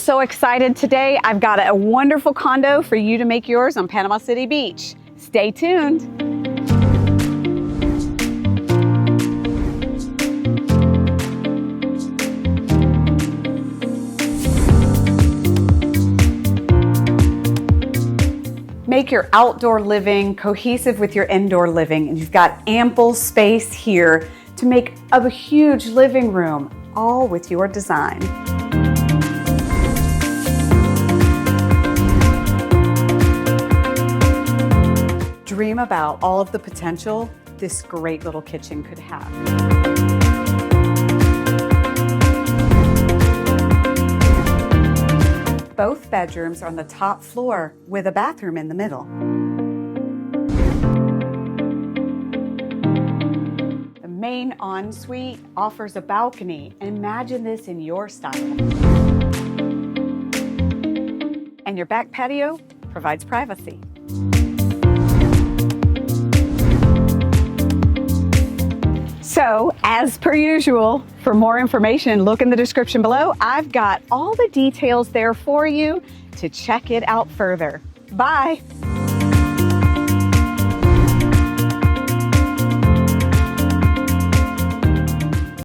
So excited today. I've got a wonderful condo for you to make yours on Panama City Beach. Stay tuned. Make your outdoor living cohesive with your indoor living, and you've got ample space here to make a huge living room, all with your design. Dream about all of the potential this great little kitchen could have. Both bedrooms are on the top floor with a bathroom in the middle. The main ensuite offers a balcony. Imagine this in your style. And your back patio provides privacy. So, as per usual, for more information, look in the description below. I've got all the details there for you to check it out further. Bye.